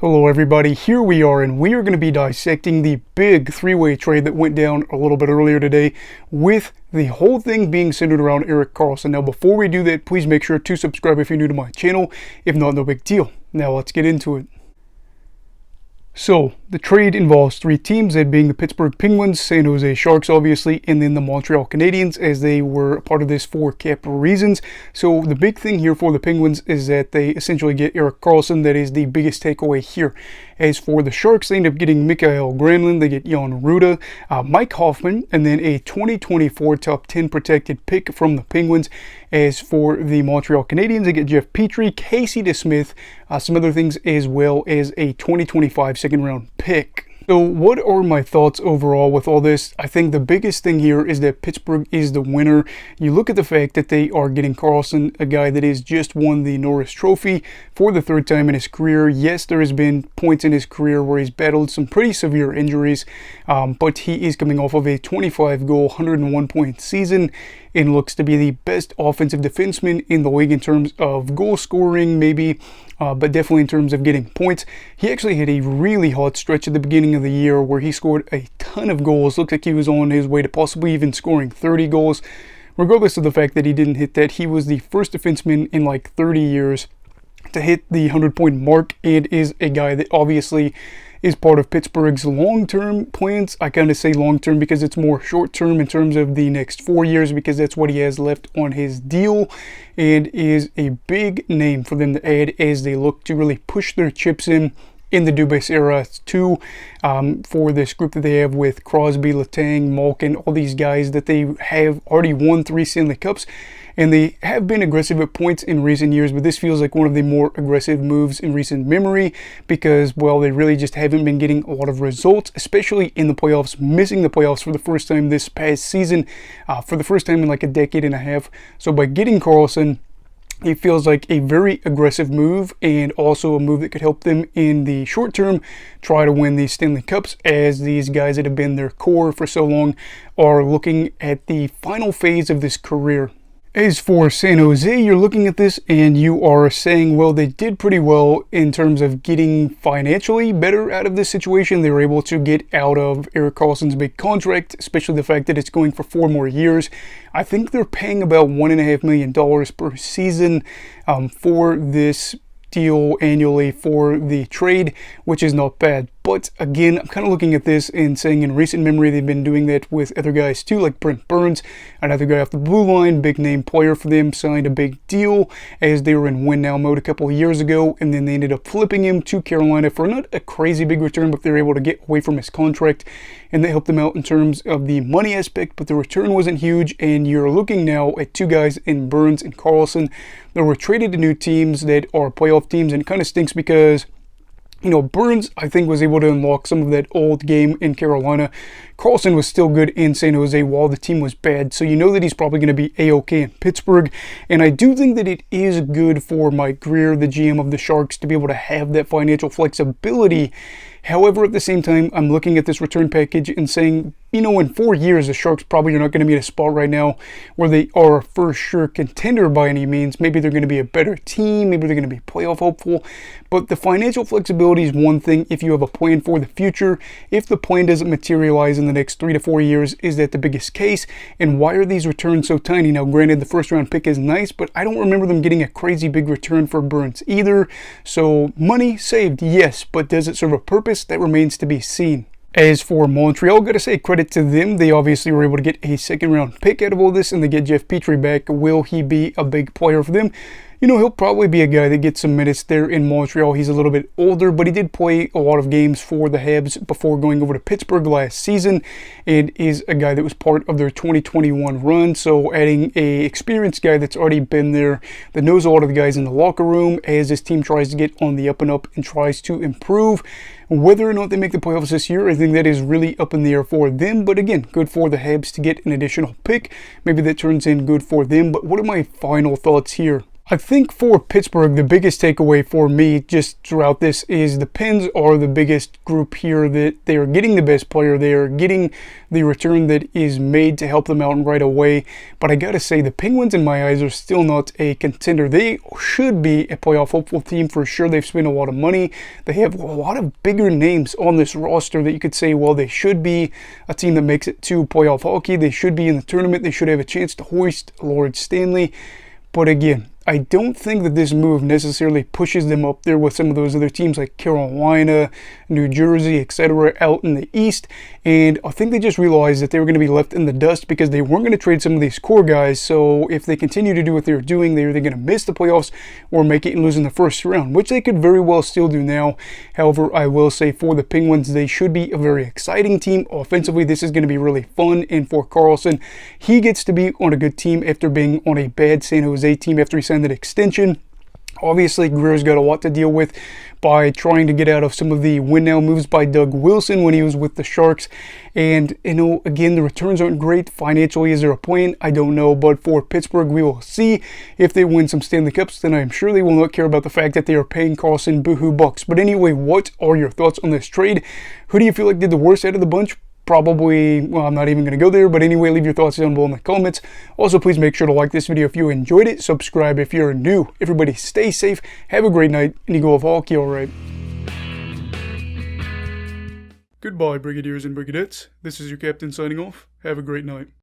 Hello everybody, here we are and we are going to be dissecting the big three-way trade that went down a little bit earlier today, with the whole thing being centered around Erik Karlsson. Now before we do that, please make sure to subscribe if you're new to my channel. If not, no big deal. Now let's get into it. So, the trade involves three teams, that being the Pittsburgh Penguins, San Jose Sharks obviously, and then the Montreal Canadiens, as they were a part of this for cap reasons. So the big thing here for the Penguins is that they essentially get Erik Karlsson. That is the biggest takeaway here. As for the Sharks, they end up getting Mikael Granlund, they get Jan Ruda, Mike Hoffman, and then a 2024 top 10 protected pick from the Penguins. As for the Montreal Canadiens, they get Jeff Petrie, Casey DeSmith, some other things, as well as a 2025 second round pick. So what are my thoughts overall with all this? I think the biggest thing here is that Pittsburgh is the winner. You look at the fact that they are getting Karlsson, a guy that has just won the Norris Trophy for the third time in his career. Yes, there has been points in his career where he's battled some pretty severe injuries, but he is coming off of a 25-goal, 101-point season and looks to be the best offensive defenseman in the league in terms of goal scoring, maybe, but definitely in terms of getting points. He actually had a really hot stretch at the beginning of the year where he scored a ton of goals. Looked like he was on his way to possibly even scoring 30 goals. Regardless of the fact that he didn't hit that, he was the first defenseman in like 30 years to hit the 100-point mark, and is a guy that obviously is part of Pittsburgh's long-term plans. I kind of say long-term because it's more short-term in terms of the next 4 years, because that's what he has left on his deal, and is a big name for them to add as they look to really push their chips in the Dubas era too, for this group that they have with Crosby, Letang, Malkin, all these guys that they have already won 3 Stanley Cups. And they have been aggressive at points in recent years, but this feels like one of the more aggressive moves in recent memory because, well, they really just haven't been getting a lot of results, especially in the playoffs, missing the playoffs for the first time this past season, for the first time in like a decade and a half. So by getting Karlsson, it feels like a very aggressive move, and also a move that could help them in the short term try to win these Stanley Cups, as these guys that have been their core for so long are looking at the final phase of this career. As for San Jose, you're looking at this and you are saying, well, they did pretty well in terms of getting financially better out of this situation. They were able to get out of Erik Karlsson's big contract, especially the fact that it's going for 4 more years. I think they're paying about $1.5 million per season for this deal annually for the trade, which is not bad. But again, I'm kind of looking at this and saying in recent memory they've been doing that with other guys too, like Brent Burns, another guy off the blue line, big name player for them, signed a big deal as they were in win now mode a couple of years ago, and then they ended up flipping him to Carolina for not a crazy big return, but they were able to get away from his contract, and they helped them out in terms of the money aspect, but the return wasn't huge. And you're looking now at 2 guys in Burns and Karlsson that were traded to new teams that are playoff teams, and it kind of stinks because, you know, Burns, I think, was able to unlock some of that old game in Carolina. Karlsson was still good in San Jose while the team was bad, so you know that he's probably going to be A-OK in Pittsburgh. And I do think that it is good for Mike Greer, the GM of the Sharks, to be able to have that financial flexibility. However, at the same time, I'm looking at this return package and saying, you know, in 4 years, the Sharks probably are not going to be at a spot right now where they are a for sure contender by any means. Maybe they're going to be a better team. Maybe they're going to be playoff hopeful. But the financial flexibility is one thing if you have a plan for the future. If the plan doesn't materialize in the next 3 to 4 years, is that the biggest case? And why are these returns so tiny? Now, granted, the first round pick is nice, but I don't remember them getting a crazy big return for Burns either. So money saved, yes, but does it serve a purpose? That remains to be seen. As for Montreal, gotta say credit to them. They obviously were able to get a second round pick out of all this, and they get Jeff Petrie back. Will he be a big player for them? You know, he'll probably be a guy that gets some minutes there in Montreal. He's a little bit older, but he did play a lot of games for the Habs before going over to Pittsburgh last season, and is a guy that was part of their 2021 run. So adding a experienced guy that's already been there, that knows a lot of the guys in the locker room as this team tries to get on the up and up and tries to improve. Whether or not they make the playoffs this year, I think that is really up in the air for them. But again, good for the Habs to get an additional pick. Maybe that turns in good for them. But what are my final thoughts here? I think for Pittsburgh, the biggest takeaway for me just throughout this is the Pens are the biggest group here, that they are getting the best player. They are getting the return that is made to help them out right away. But I gotta say, the Penguins in my eyes are still not a contender. They should be a playoff hopeful team for sure. They've spent a lot of money. They have a lot of bigger names on this roster that you could say, well, they should be a team that makes it to playoff hockey. They should be in the tournament. They should have a chance to hoist Lord Stanley. But again, I don't think that this move necessarily pushes them up there with some of those other teams like Carolina, New Jersey, etc. out in the East. And I think they just realized that they were going to be left in the dust because they weren't going to trade some of these core guys. So if they continue to do what they're doing, they're either going to miss the playoffs or make it and lose in the first round, which they could very well still do now. However, I will say for the Penguins, they should be a very exciting team. Offensively, this is going to be really fun. And for Karlsson, he gets to be on a good team after being on a bad San Jose team after he signed that extension. Obviously, Greer's got a lot to deal with by trying to get out of some of the win now moves by Doug Wilson when he was with the Sharks. And, again, the returns aren't great. Financially, is there a plan? I don't know. But for Pittsburgh, we will see. If they win some Stanley Cups, then I'm sure they will not care about the fact that they are paying Karlsson boohoo bucks. But anyway, what are your thoughts on this trade? Who do you feel like did the worst out of the bunch? Probably, well, I'm not even going to go there, but anyway, leave your thoughts down below in the comments. Also, please make sure to like this video if you enjoyed it. Subscribe if you're new. Everybody stay safe, have a great night, and you go have hockey all right. Goodbye, Brigadiers and Brigadettes. This is your captain signing off. Have a great night.